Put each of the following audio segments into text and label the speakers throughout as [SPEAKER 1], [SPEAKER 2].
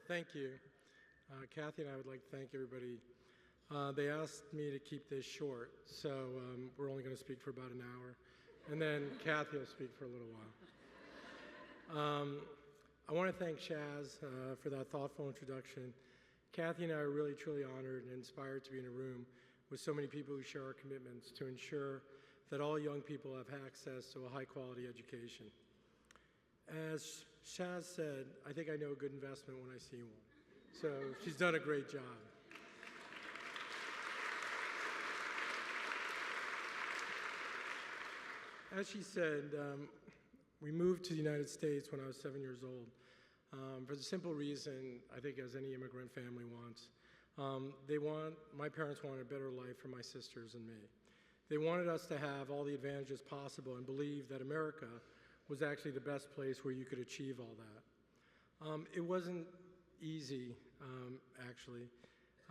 [SPEAKER 1] Thank you. Kathy and I would like to thank everybody. They asked me to keep this short, so we're only going to speak for about an hour, and then Kathy will speak for a little while. I want to thank Shaz for that thoughtful introduction. Kathy and I are really, truly honored and inspired to be in a room with so many people who share our commitments to ensure that all young people have access to a high-quality education. As Shaz said, I think I know a good investment when I see one. So she's done a great job. As she said, we moved to the United States when I was 7 years old for the simple reason, I think as any immigrant family wants. My parents wanted a better life for my sisters and me. They wanted us to have all the advantages possible and believe that America was actually the best place where you could achieve all that. It wasn't easy, actually.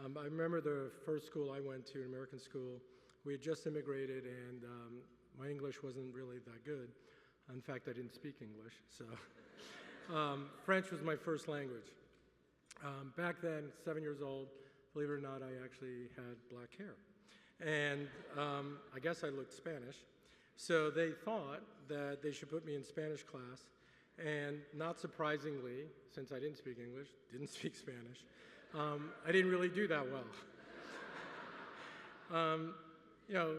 [SPEAKER 1] I remember the first school I went to, an American school. We had just immigrated, and my English wasn't really that good. In fact, I didn't speak English, so French was my first language. Back then, 7 years old, believe it or not, I actually had black hair. And I guess I looked Spanish. So they thought that they should put me in Spanish class. And not surprisingly, since I didn't speak English, didn't speak Spanish, I didn't really do that well. You know,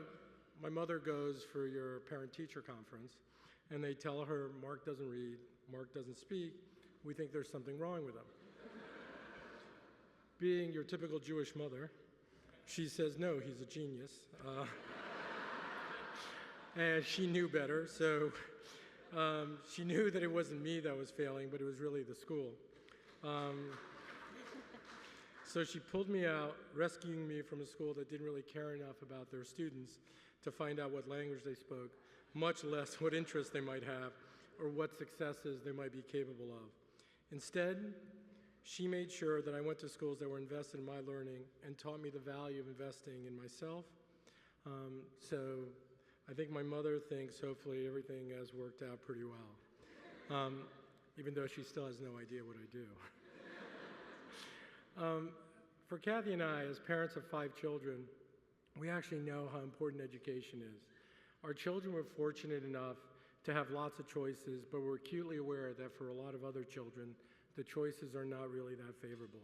[SPEAKER 1] my mother goes for your parent-teacher conference, and they tell her, Mark doesn't read, Mark doesn't speak, we think there's something wrong with him. Being your typical Jewish mother, she says, no, he's a genius. And she knew better, so she knew that it wasn't me that was failing, but it was really the school. So she pulled me out, rescuing me from a school that didn't really care enough about their students to find out what language they spoke, much less what interests they might have or what successes they might be capable of. Instead, she made sure that I went to schools that were invested in my learning and taught me the value of investing in myself. So I think my mother thinks hopefully everything has worked out pretty well, even though she still has no idea what I do. For Kathy and I, as parents of 5 children, we actually know how important education is. Our children were fortunate enough to have lots of choices, but we're acutely aware that for a lot of other children, the choices are not really that favorable.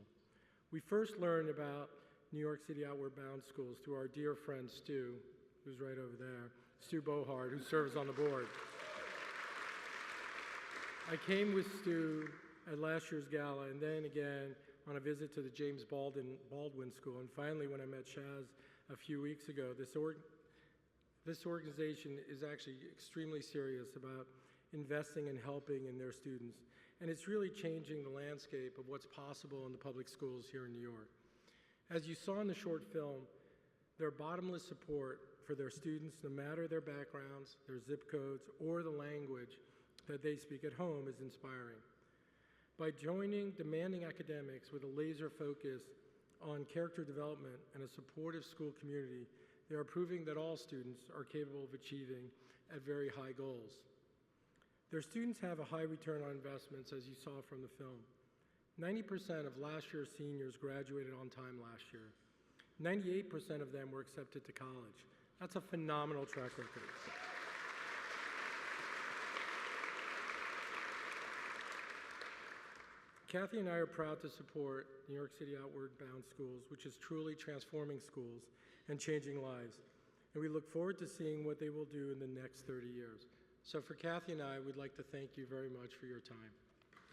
[SPEAKER 1] We first learned about New York City Outward Bound schools through our dear friend Stu, who's right over there, Stu Bohart, who serves on the board. I came with Stu at last year's Gala, and then again on a visit to the James Baldwin School, and finally when I met Shaz a few weeks ago. This organization is actually extremely serious about investing and helping in their students, and it's really changing the landscape of what's possible in the public schools here in New York. As you saw in the short film, their bottomless support for their students, no matter their backgrounds, their zip codes, or the language that they speak at home, is inspiring. By joining demanding academics with a laser focus on character development and a supportive school community, they are proving that all students are capable of achieving at very high goals. Their students have a high return on investments, as you saw from the film. 90% of last year's seniors graduated on time last year. 98% of them were accepted to college. That's a phenomenal track record. Kathy and I are proud to support New York City Outward Bound Schools, which is truly transforming schools and changing lives. And we look forward to seeing what they will do in the next 30 years. So for Kathy and I, we'd like to thank you very much for your time.